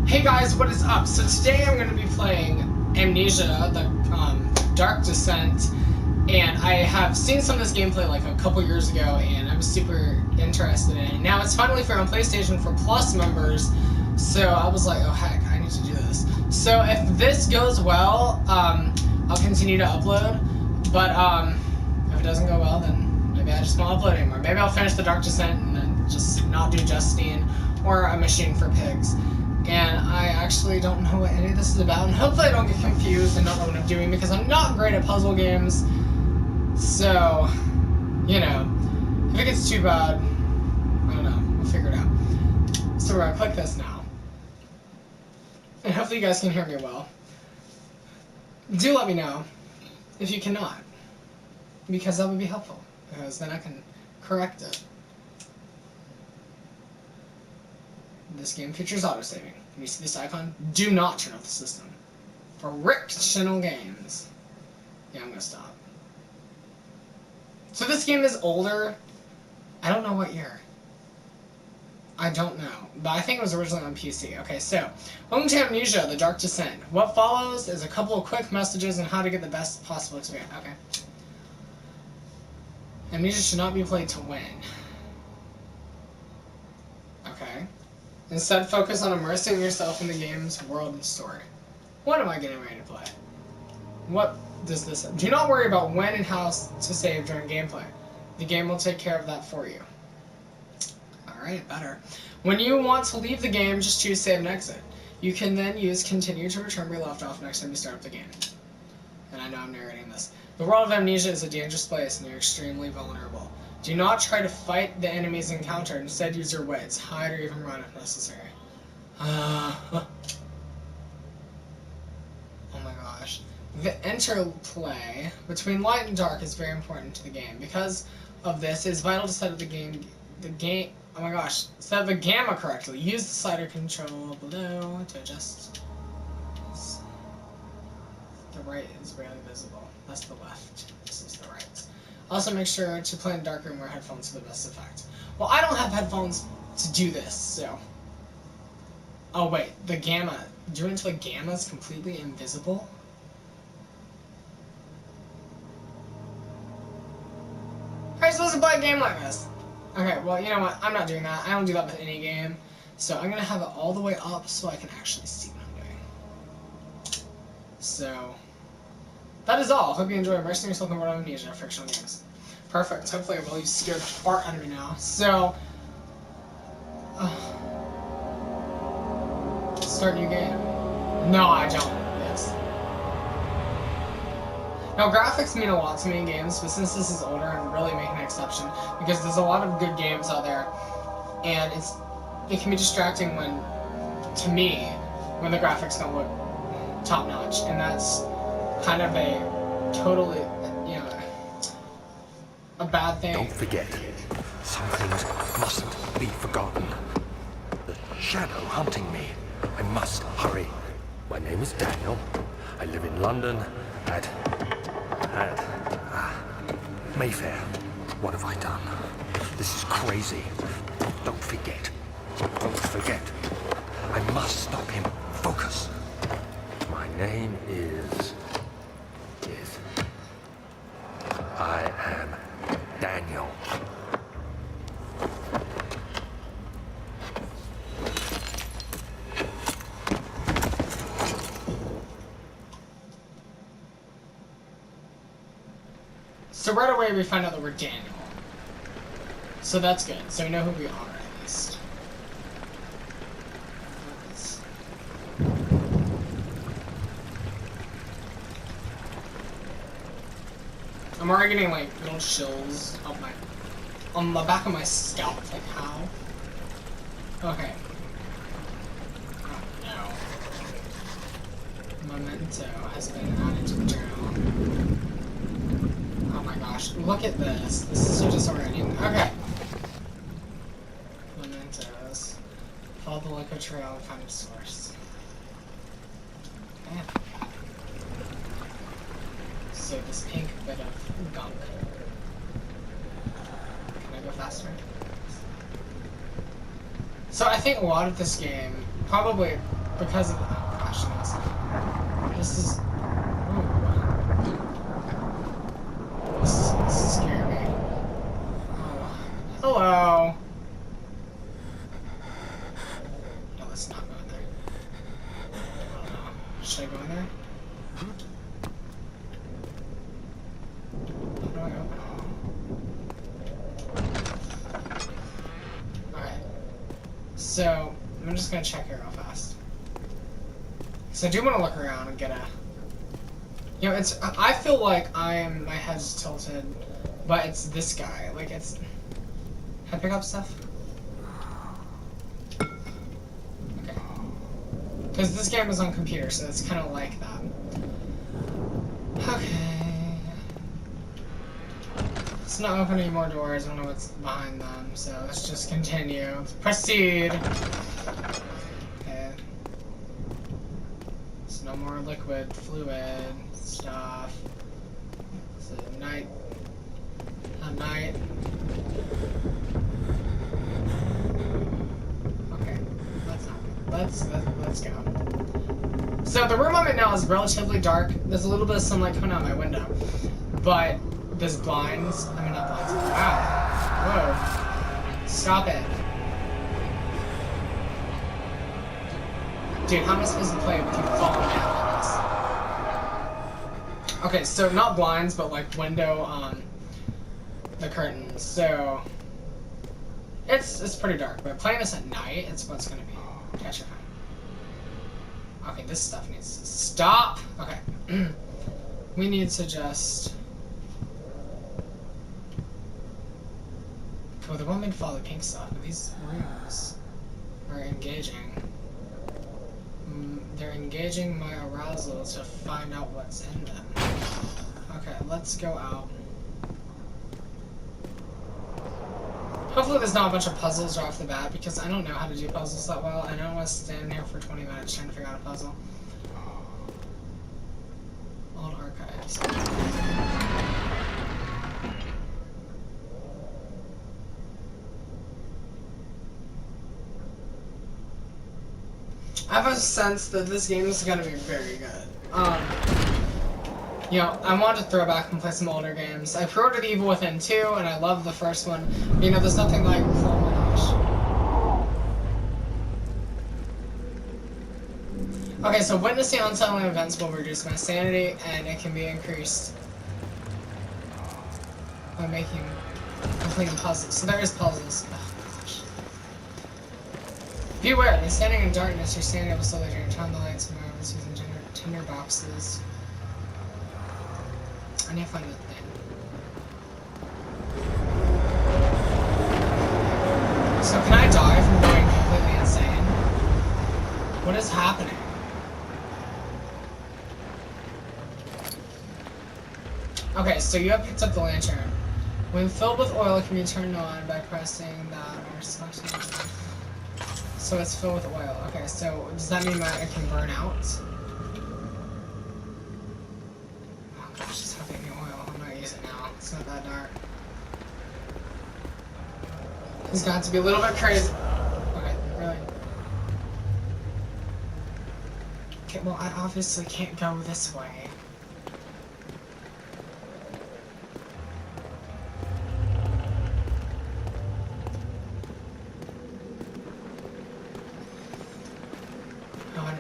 Hey guys, what is up? So today I'm going to be playing Amnesia, the Dark Descent, and I have seen some of this gameplay like a couple years ago, and I'm super interested in it. Now it's finally free on PlayStation for Plus members, so I was like, oh heck, I need to do this. So if this goes well, I'll continue to upload, but if it doesn't go well, then maybe I just won't upload anymore. Maybe I'll finish the Dark Descent and then just not do Justine or A Machine for Pigs. And I actually don't know what any of this is about, and hopefully I don't get confused and not know what I'm doing, because I'm not great at puzzle games. So, you know, if it gets too bad, I don't know, we'll figure it out. So we're gonna click this now. And hopefully you guys can hear me well. Do let me know if you cannot, because that would be helpful, because then I can correct it. This game features autosaving. When you see this icon, do not turn off the system. Frictional games. Yeah, I'm gonna stop. So this game is older. I don't know what year. I don't know. But I think it was originally on PC. Okay, so, welcome to Amnesia, the Dark Descent. What follows is a couple of quick messages on how to get the best possible experience. Okay. Amnesia should not be played to win. Okay. Instead, focus on immersing yourself in the game's world and story. What am I getting ready to play? What does this... Do not worry about when and how to save during gameplay. The game will take care of that for you. Alright, better. When you want to leave the game, just choose save and exit. You can then use continue to return where you left off next time you start up the game. And I know I'm narrating this. The world of Amnesia is a dangerous place and you're extremely vulnerable. Do not try to fight the enemies encountered. Instead, use your wits. Hide or even run if necessary. Oh my gosh. The interplay between light and dark is very important to the game. Because of this, it is vital to set up oh my gosh, set up the gamma correctly. Use the slider control below to adjust. The right is barely visible. That's the left. This is the right. Also, make sure to play in a dark room or headphones for the best effect. Well, I don't have headphones to do this, so... Oh, wait. The gamma. Do it until the gamma is completely invisible? How are you supposed to play a game like this? Okay, well, you know what? I'm not doing that. I don't do that with any game. So I'm going to have it all the way up so I can actually see what I'm doing. So... that is all. Hope you enjoy immersing yourself in the world of Amnesia, fictional games. Perfect. Hopefully I will. You scared the fart out of me now. So, start new game. No, I don't. Yes. Now, graphics mean a lot to me in games, but since this is older, I'm really making an exception because there's a lot of good games out there, and it can be distracting to me, when the graphics don't look top notch, and that's kind of a totally, you know, a bad thing. Don't forget, some things mustn't be forgotten. The shadow hunting me. I must hurry. My name is Daniel. I live in London at Mayfair. What have I done? This is crazy. Don't forget. Don't forget. I must stop him. Focus. My name is... I am Daniel. So right away we find out that we're Daniel. So that's good. So we know who we are at least. I'm already getting like little chills on the back of my scalp. Like how? Okay. Oh no. Memento has been added to the journal. Oh my gosh! Look at this. This is so disorienting. Okay. Mementos. Follow the liquid trail and find its source. Man. So this pink bit of gunk. Can I go faster? So I think a lot of this game, probably because of, oh gosh, this is, ooh. This is scaring me. Oh. Hello. No, let's not go in there. I don't know. Should I go in there? How do I open it? Alright. So, I'm just gonna check here real fast. So I do want to look around and get a... You know, it's... I feel like my head's tilted, but it's this guy. Like, it's... Can I pick up stuff? Okay. Because this game is on computer, so it's kind of like that. Okay. Let's not open any more doors. I don't know what's behind them, so let's just continue. Proceed! Okay. There's no more liquid, fluid, stuff. It's a night. A night. Okay. Let's go. So the room I'm in now is relatively dark. There's a little bit of sunlight coming out my window. But there's blinds. I mean, not blinds. Wow. Whoa. Stop it. Dude, how am I supposed to play with you falling down like this? Okay, so not blinds, but like window, the curtains. So it's pretty dark, but playing this at night, it's what's gonna be terrifying. Okay, this stuff needs to stop. Okay. We need to just... Oh, they want me to follow the pink stuff, but these rooms are engaging. They're engaging my arousal to find out what's in them. Okay, let's go out. Hopefully there's not a bunch of puzzles right off the bat, because I don't know how to do puzzles that well. I don't want to stand here for 20 minutes trying to figure out a puzzle. Old archives. I have a sense that this game is going to be very good. You know, I wanted to throw back and play some older games. I pre-ordered Evil Within 2, and I love the first one. You know, there's nothing like... Oh my gosh. Okay, so witnessing unsettling events will reduce my sanity, and it can be increased by completing puzzles. So there is puzzles. Oh gosh. Beware, when standing in darkness, your sanity will slowly drain. Turn the lights and wireless using tinder boxes. I need to find the thing. So can I die from going completely insane? What is happening? Okay, so you have picked up the lantern. When filled with oil, it can be turned on by pressing that or selecting. So it's filled with oil. Okay, so does that mean that it can burn out? Oh gosh, just have any oil. I'm gonna use it now. It's not that dark. It's got to be a little bit crazy. Okay, really. Okay, well, I obviously can't go this way.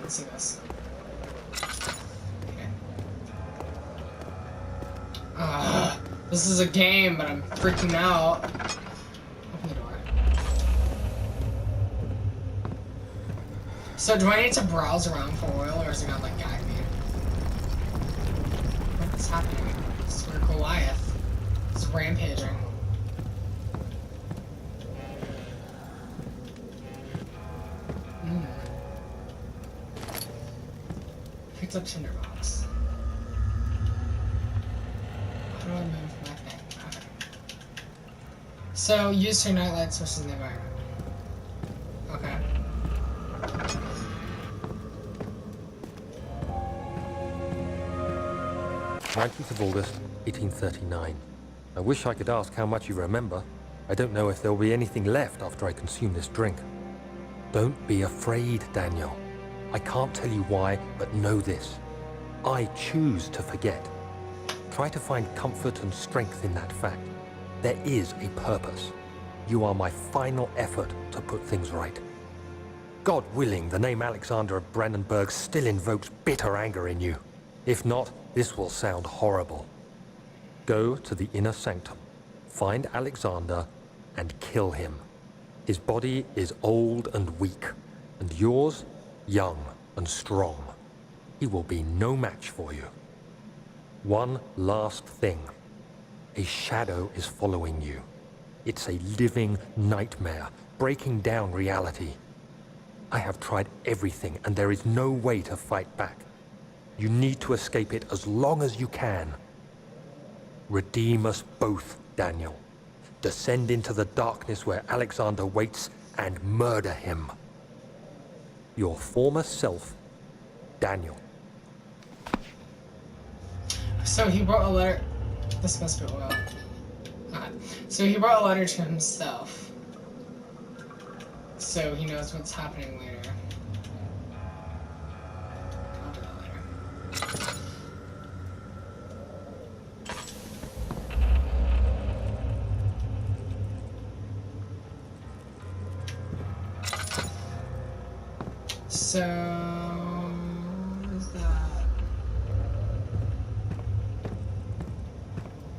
See this. Okay. This is a game, but I'm freaking out. Open the door. So do I need to browse around for oil, or is it gonna like guide me? What's happening? This is where Goliath is rampaging. Picked up tinderbox. How do I move my thing? Okay. So use your nightlight switches in the environment. Okay. "19th of August, 1839. I wish I could ask how much you remember. I don't know if there will be anything left after I consume this drink. Don't be afraid, Daniel. I can't tell you why, but know this. I choose to forget. Try to find comfort and strength in that fact. There is a purpose. You are my final effort to put things right. God willing, the name Alexander of Brandenburg still invokes bitter anger in you. If not, this will sound horrible. Go to the inner sanctum, find Alexander, and kill him. His body is old and weak, and yours, young and strong. He will be no match for you. One last thing. A shadow is following you. It's a living nightmare, breaking down reality. I have tried everything, and there is no way to fight back. You need to escape it as long as you can. Redeem us both, Daniel. Descend into the darkness where Alexander waits and murder him. Your former self, Daniel. So he wrote a letter. This must be oil. So he wrote a letter to himself. So he knows what's happening later. I'll do that later. So, what is that?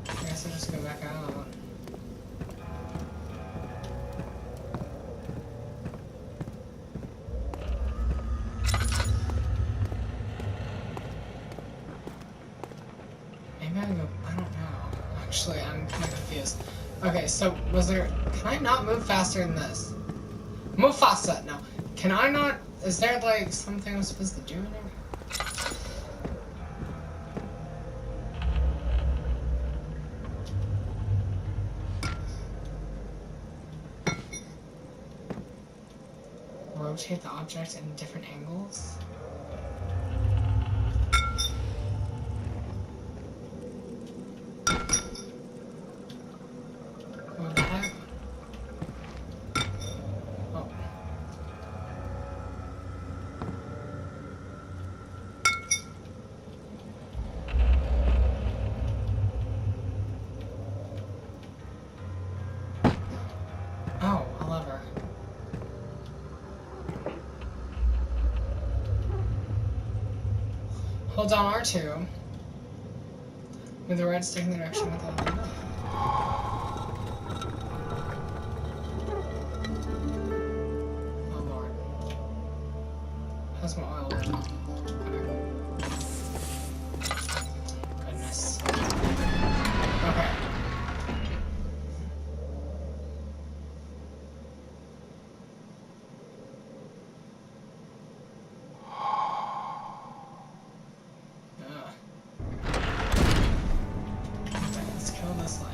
I guess I'll just go back out. Maybe I can go, I don't know. Actually, I'm kind of confused. Okay, so was there, can I not move faster than this? Move faster, no. Can I not, is there like something I'm supposed to do in it? Rotate the object in different angles? What the heck? Oh. Oh, a lever. Hold down R2 with the right stick in the direction with the lever. Oh lord. How's my oil? Okay. Goodness. Okay. Let's kill this light.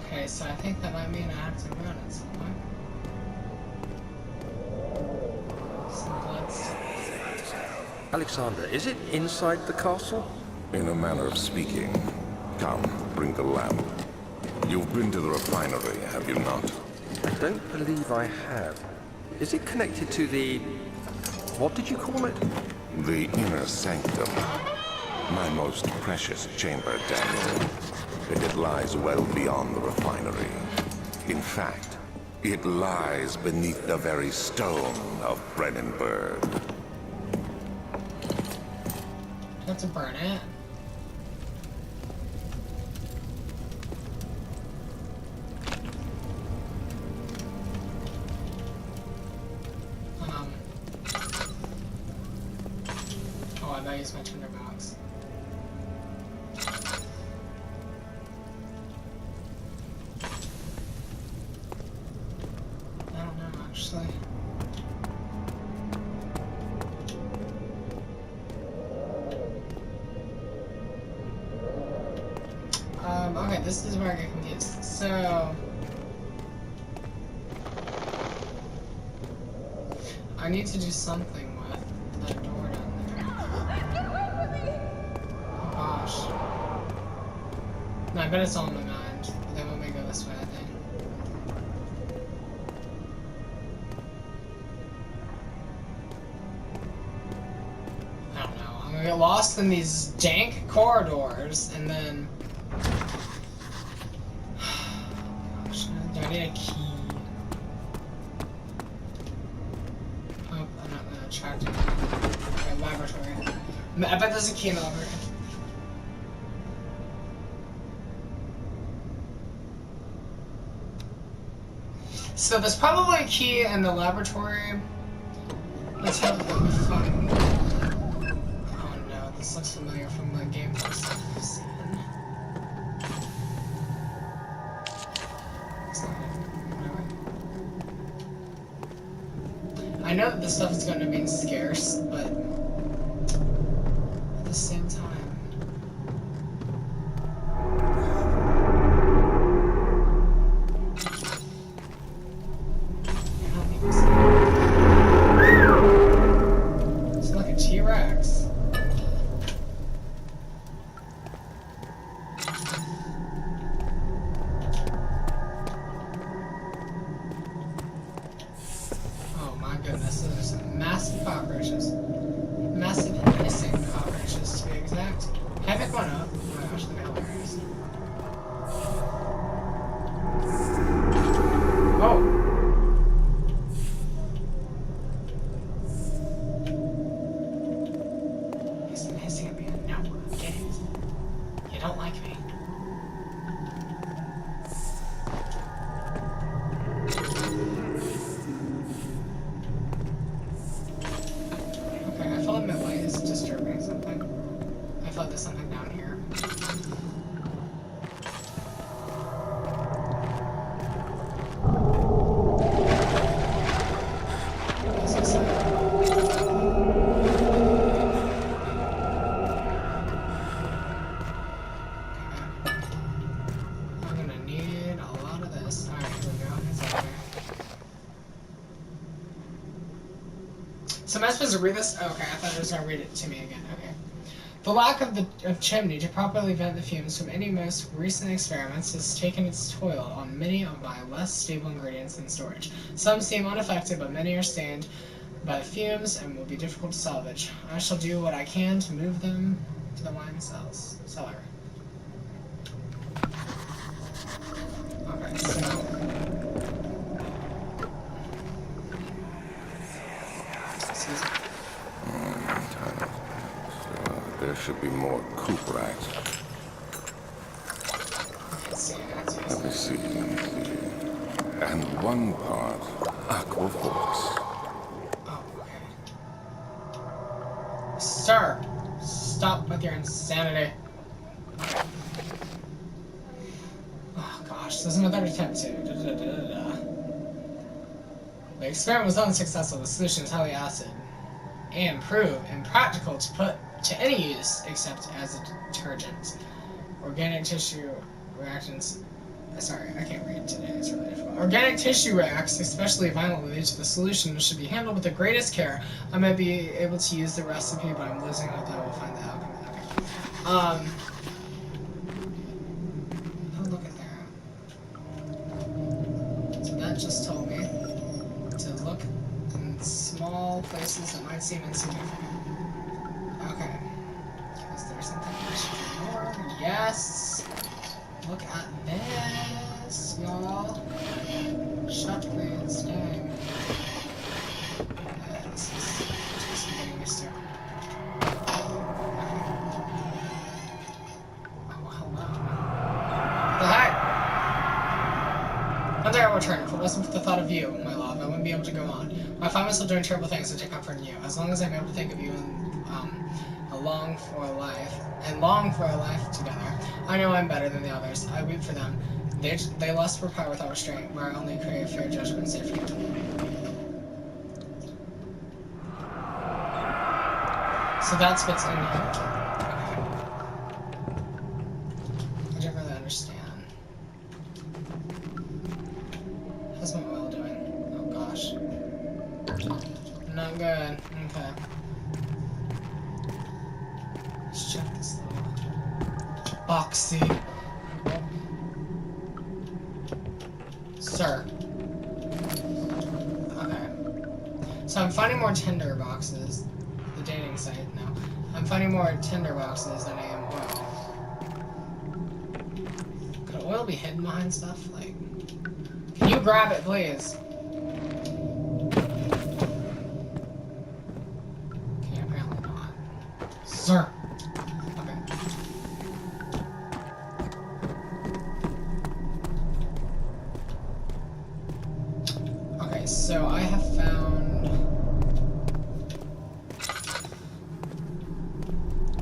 Okay, so I think that might mean I have to run at some point. Some bloodstones. Alexander, is it inside the castle? In a manner of speaking. Come, bring the lamp. You've been to the refinery, have you not? I don't believe I have. Is it connected to the... what did you call it? The inner sanctum. My most precious chamber, Daniel. And it lies well beyond the refinery. In fact, it lies beneath the very stone of Brandenburg. I have to burn it. Oh, I might use my tinderbox. I don't know, actually. Okay, this is where I get confused. So... I need to do something with that door down there. Oh gosh. No, I bet it's all in my mind. They want me to go this way, I think. get lost in these dank corridors, and then... Gosh, do I need a key? Oh, I'm not gonna attract it. Okay, laboratory. I bet there's a key in the laboratory. So there's probably a key in the laboratory. Let's have the fun. Oh no, this looks familiar from the gameplay stuff I've seen. It's not it. I know that this stuff is going to be scarce, but at the same time. So am I supposed to read this? Oh, okay, I thought it was going to read it to me again. Okay. The lack of the chimney to properly vent the fumes from any most recent experiments has taken its toll on many of my less stable ingredients in storage. Some seem unaffected, but many are stained by the fumes and will be difficult to salvage. I shall do what I can to move them to the wine cellar. Okay, so... There should be more coop racks. Let me see. And one part aqua force. Oh, okay. Sir, stop with your insanity. Oh gosh, this is another attempt to. The experiment was unsuccessful. The solution is highly acid and proved impractical to put to any use except as a detergent. Organic tissue reactions. Sorry, I can't read today. It's really difficult. Organic tissue reacts, especially violently, to the solution, should be handled with the greatest care. I might be able to use the recipe, but I'm losing hope that I will find the alchemy. Okay. Oh, look at that. So that just told me to look in small places that might seem insignificant. Okay. Is there something I should ignore? Yes! Look at this, y'all. Shut, please. Dang. This is just getting used to. Oh, hello. What the heck? One day I'll return. If it wasn't for the thought of you, my love, I wouldn't be able to go on. I find myself doing terrible things to take comfort in you. As long as I'm able to think of you and long for a life together. I know I'm better than the others. I weep for them. They lust for power without restraint, where I only crave fair judgment and safety. So that's what's in here. I don't really understand. How's my oil doing? Oh gosh. Not good. Okay. Let's check this little boxy. Sir. Okay. So I'm finding more Tinder boxes. The dating site now. I'm finding more tinderboxes than I am oil. Could oil be hidden behind stuff? Like, can you grab it, please? Okay, apparently not. Sir! Okay. Okay, so I have found...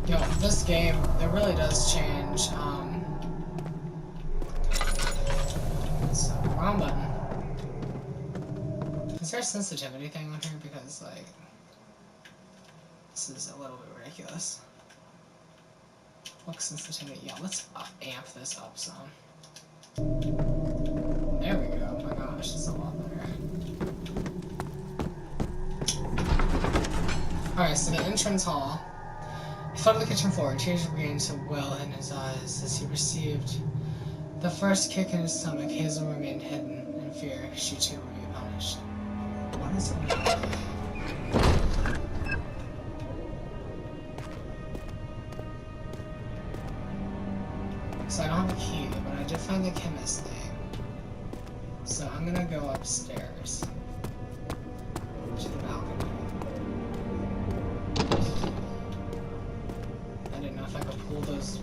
Yo, this game, it really does change, so, wrong button. Is there a sensitivity thing on here? Because, like, this is a little bit ridiculous. Look, sensitivity, yeah, let's amp this up some. There we go, oh my gosh, it's a lot better. Alright, so the entrance hall. He fell to the kitchen floor, and tears began to well in his eyes as he received the first kick in his stomach. Hazel remained hidden in fear. She too would be punished. What is it? So I don't have a key, but I did find the chemist thing. So I'm gonna go upstairs to the balcony. I didn't know if I could pull those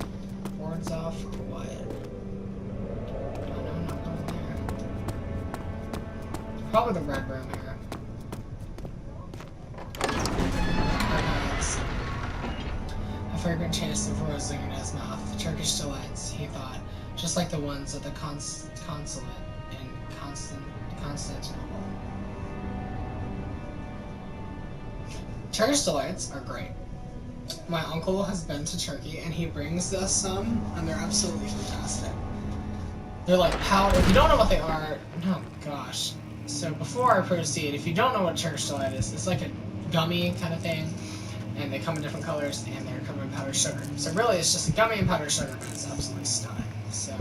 boards off or what. Oh, no, I'm not going there. Probably the red room here. A fragrant taste of rose lingered in his mouth. Turkish delights, he thought, just like the ones at the consulate in Constantinople. Turkish delights are great. My uncle has been to Turkey, and he brings us some, and they're absolutely fantastic. They're like powder. If you don't know what they are, oh gosh. So before I proceed, if you don't know what Turkish delight is, it's like a gummy kind of thing, and they come in different colors, and they're covered in powdered sugar. So really, it's just a gummy and powdered sugar, and it's absolutely stunning. So,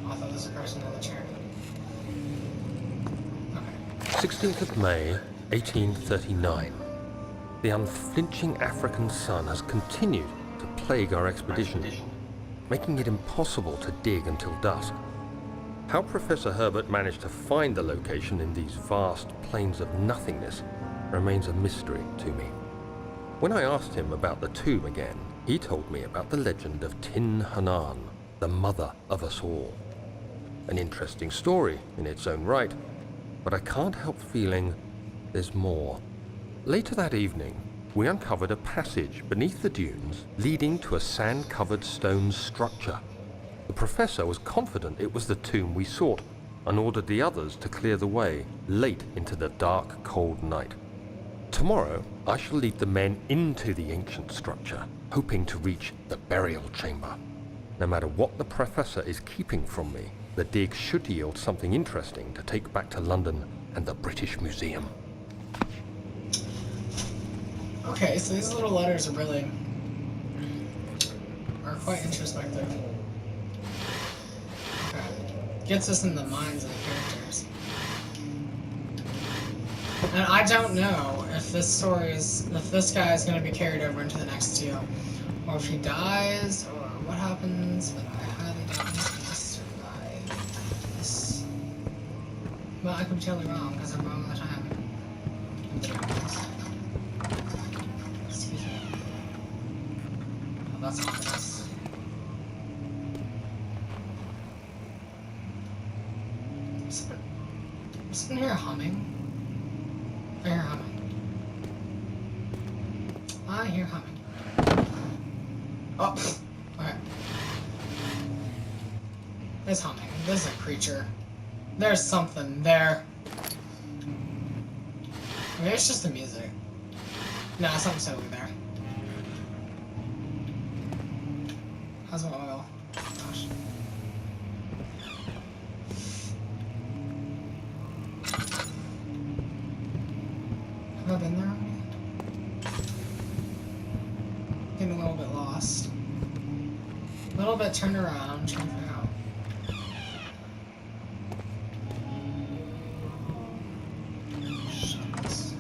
I thought there was a person in the chair. Okay. 16th of May, 1839. The unflinching African sun has continued to plague our expedition, making it impossible to dig until dusk. How Professor Herbert managed to find the location in these vast plains of nothingness remains a mystery to me. When I asked him about the tomb again, he told me about the legend of Tin Hanan, the mother of us all. An interesting story in its own right, but I can't help feeling there's more. Later that evening, we uncovered a passage beneath the dunes leading to a sand-covered stone structure. The professor was confident it was the tomb we sought and ordered the others to clear the way late into the dark, cold night. Tomorrow, I shall lead the men into the ancient structure, hoping to reach the burial chamber. No matter what the professor is keeping from me, the dig should yield something interesting to take back to London and the British Museum. Okay, so these little letters are quite introspective. Okay. Gets us in the minds of the characters. And I don't know if this guy is going to be carried over into the next deal, or if he dies, or what happens, but I highly doubt he's going to survive this. Well, I could be totally wrong, because I'm wrong all the time. Excuse me. Oh, that's obvious. Someone here humming? I hear humming. I hear humming. Oh, okay. There's humming. There's a creature. There's something there. Maybe it's just the music. No, something's totally there. How's my oil? Gosh. Have I been there already? Getting a little bit lost. A little bit turned around, trying to figure out. Shucks.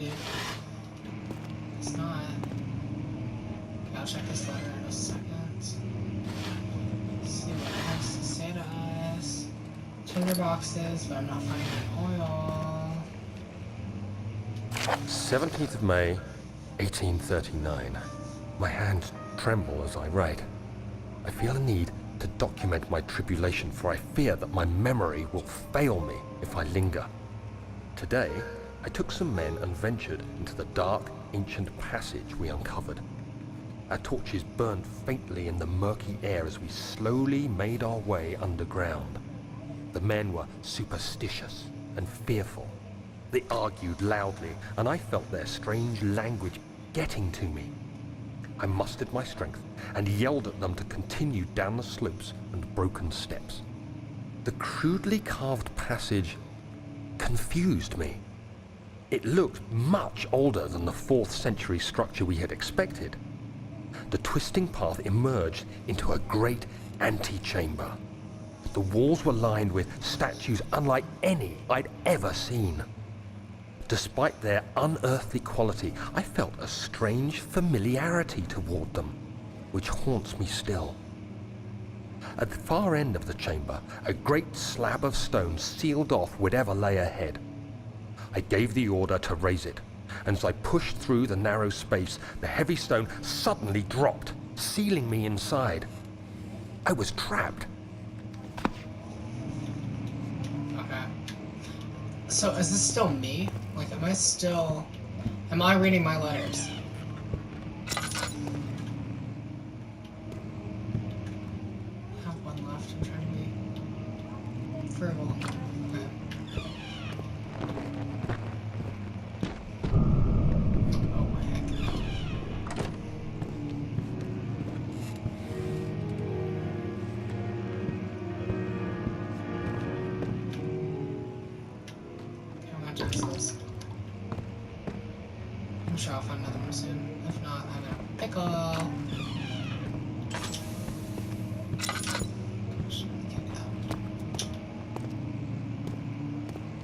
dude. It's not. Okay, I'll check this letter in a second. See what it has to say to us. Tinder boxes, but I'm not finding oil. 17th of May, 1839. My hands tremble as I write. I feel a need to document my tribulation, for I fear that my memory will fail me if I linger. Today, I took some men and ventured into the dark, ancient passage we uncovered. Our torches burned faintly in the murky air as we slowly made our way underground. The men were superstitious and fearful. They argued loudly, and I felt their strange language getting to me. I mustered my strength and yelled at them to continue down the slopes and broken steps. The crudely carved passage confused me. It looked much older than the 4th century structure we had expected. The twisting path emerged into a great antechamber. The walls were lined with statues unlike any I'd ever seen. Despite their unearthly quality, I felt a strange familiarity toward them, which haunts me still. At the far end of the chamber, a great slab of stone sealed off whatever lay ahead. I gave the order to raise it, and as I pushed through the narrow space, the heavy stone suddenly dropped, sealing me inside. I was trapped. Okay. So is this still me? Like, am I reading my letters? I have one left. I'm trying to be frugal. Okay. Oh, heck. Okay, I'm gonna do this. I'm sure I'll find another one soon. If not, I'm gonna pickle. Gosh, can't do that.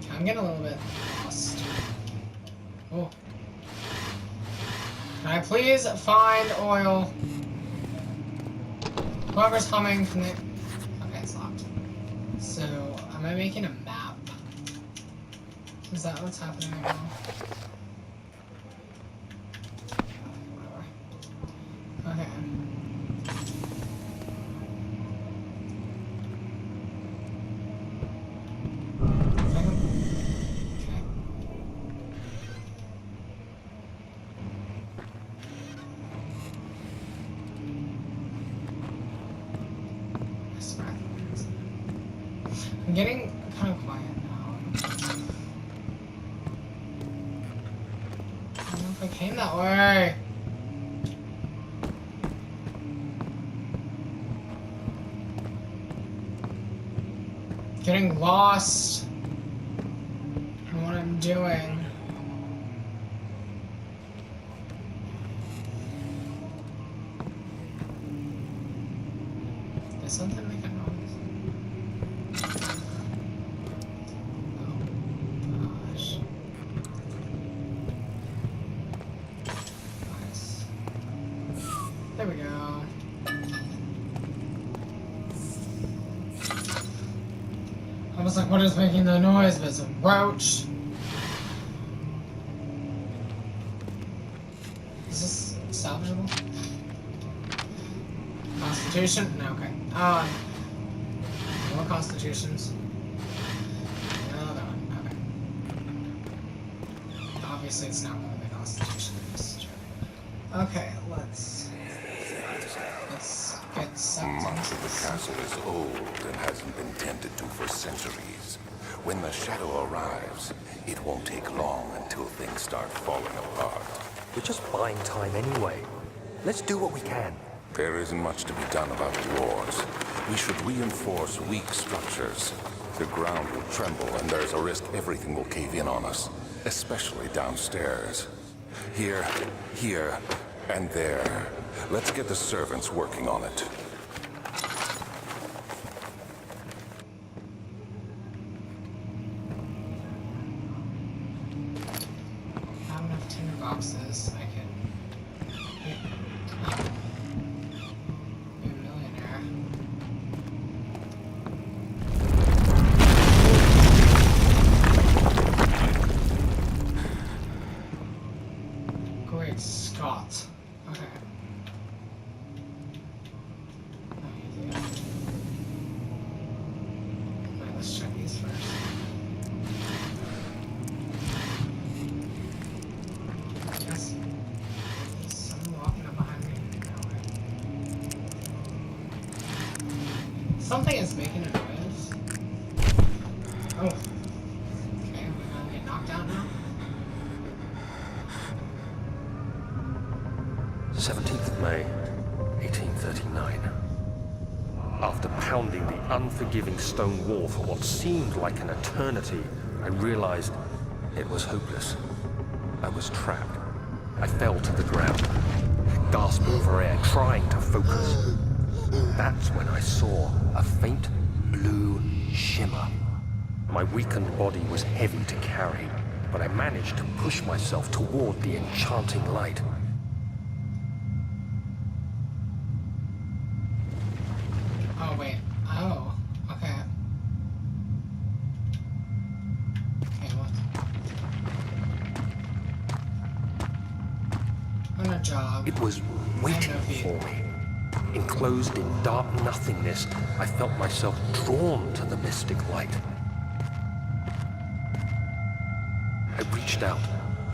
Okay, I'm getting a little bit lost. Oh. Can I please find oil? Whoever's humming, can they... Okay, it's locked. So, am I making a map? Is that what's happening right now? Okay. I'm getting kind of quiet now. I don't know if I came that way. Getting lost in what I'm doing. There's something making noise. Oh gosh. Nice. There we go. I was like, what is making the noise? But it's a roach. Is this salvageable? Constitution? No, okay. More constitutions. No, that one. Okay. Obviously, it's not really the constitution. Okay, let's get sucked Much into of the this. castle is old and hasn't been tended to for centuries. When the shadow arrives, it won't take long until things start falling apart. We're just buying time anyway. Let's do what we can. There isn't much to be done about the wars. We should reinforce weak structures. The ground will tremble and there's a risk everything will cave in on us, especially downstairs. Here, and there. Let's get the servants working on it. I'm Tinder boxes. I can be a millionaire. Great Scott. Okay. Alright, let's check these first. Yes. There's someone walking up behind me. No way. Something is making a noise. Oh. Okay, am I gonna get knocked out now? 17th of May, 1839. After pounding the unforgiving stone wall for what seemed like an eternity, I realized it was hopeless. I was trapped. I fell to the ground, gasping for air, trying to focus. That's when I saw a faint blue shimmer. My weakened body was heavy to carry, but I managed to push myself toward the enchanting light. Oh, wait. Oh, okay. Okay, what? On a job. It was waiting for me. Enclosed in dark nothingness, I felt myself drawn to the mystic light. I reached out,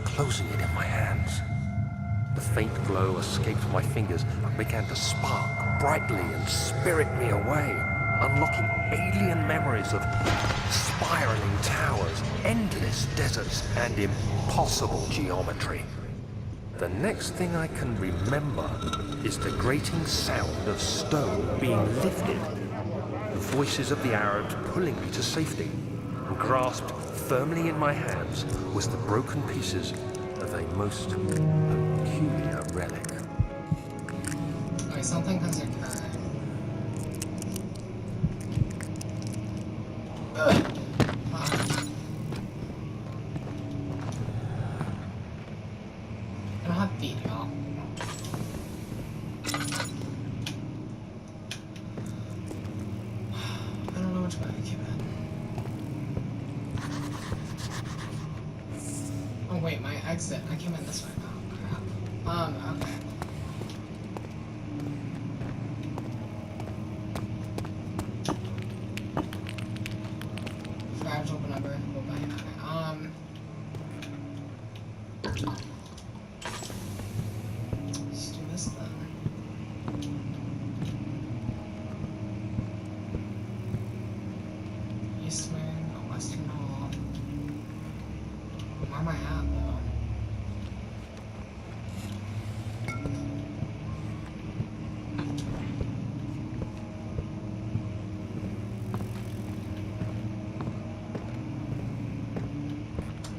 closing it in my hands. The faint glow escaped my fingers and began to spark brightly and spirit me away, unlocking alien memories of spiraling towers, endless deserts, and impossible geometry. The next thing I can remember is the grating sound of stone being lifted, the voices of the Arabs pulling me to safety, and grasped firmly in my hands was the broken pieces of a most peculiar relic. Wait, something has occurred. Ugh. I don't have feet, y'all. I don't know which way I came in. Oh wait, my exit. I came in this way. Oh crap. Okay. Fragile but never breakable by okay. Let's do this then. East Wing, Western Hall. Where am I at though?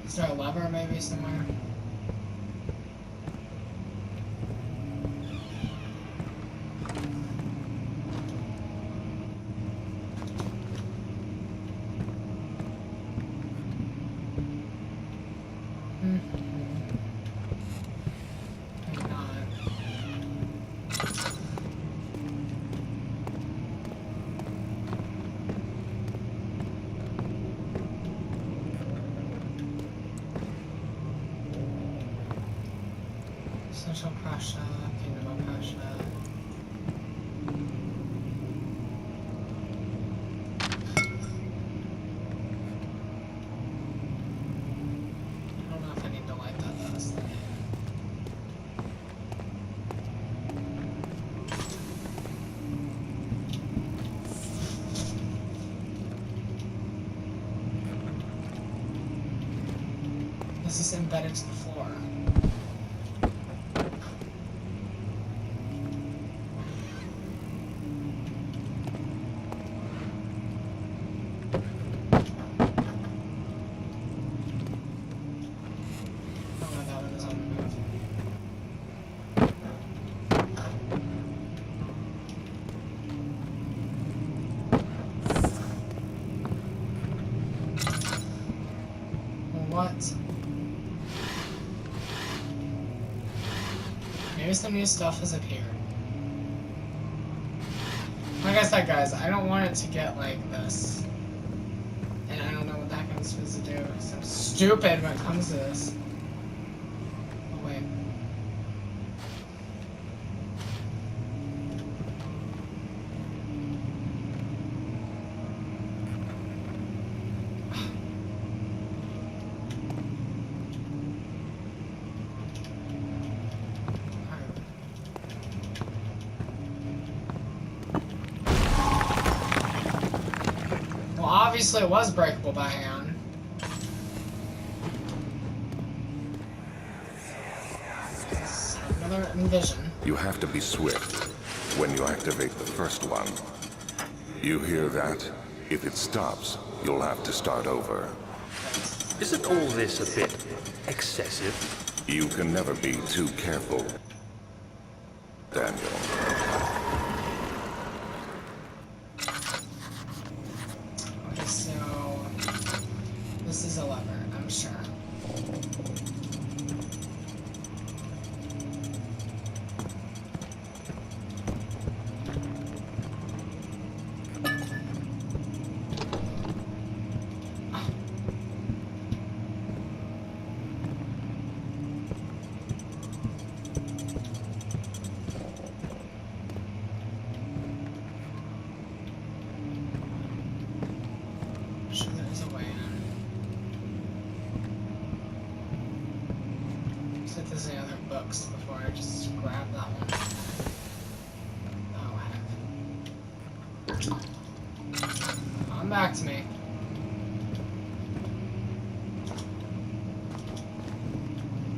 Is there a lever maybe somewhere? Maybe not. Central Prussia, Kingdom of Prussia. I don't know if I need to light that last thing. This is embedded to the floor. Oh my god, it is on the move. What? Maybe some new stuff has appeared. Like I said, guys, I don't want it to get like this. And I don't know what the heck I'm supposed to do. Because I'm stupid when it comes to this. Oh, wait. Obviously it was breakable by hand. Another envision. You have to be swift when you activate the first one. You hear that? If it stops, you'll have to start over. Isn't all this a bit excessive? You can never be too careful, Daniel. This is a lever, I'm sure. There's any other books before I just grab that one. Oh, heck. Come back to me.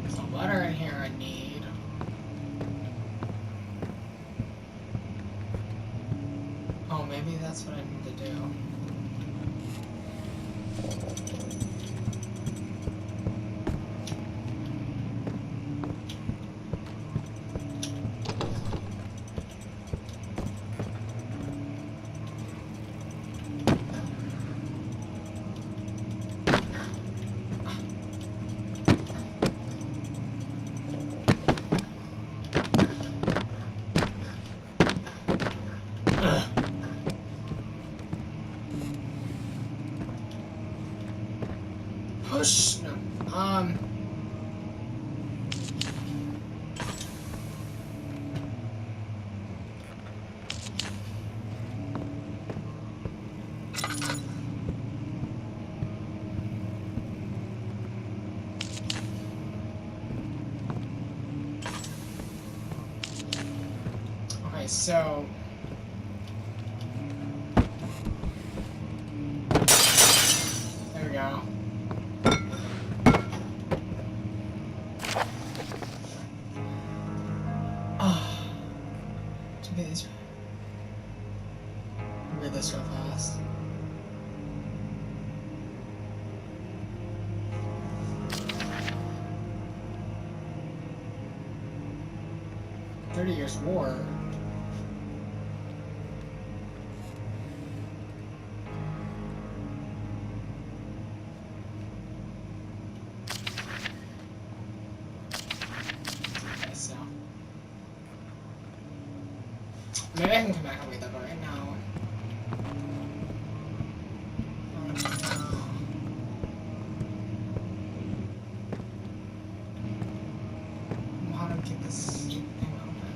There's a letter in here I need. Oh, maybe that's what I need to do. Push. No. Okay, so. There we go. Read this real fast. "30 Years War." Okay, so maybe I can come back and read that, but right now. How to get this stupid thing open?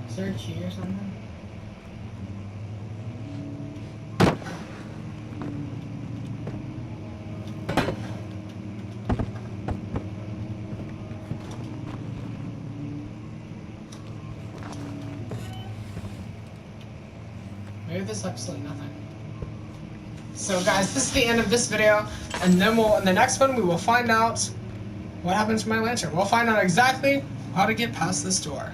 Is there a key or something? Maybe there's absolutely nothing. So guys, this is the end of this video, and then in the next one we will find out what happens to my lantern. We'll find out exactly how to get past this door.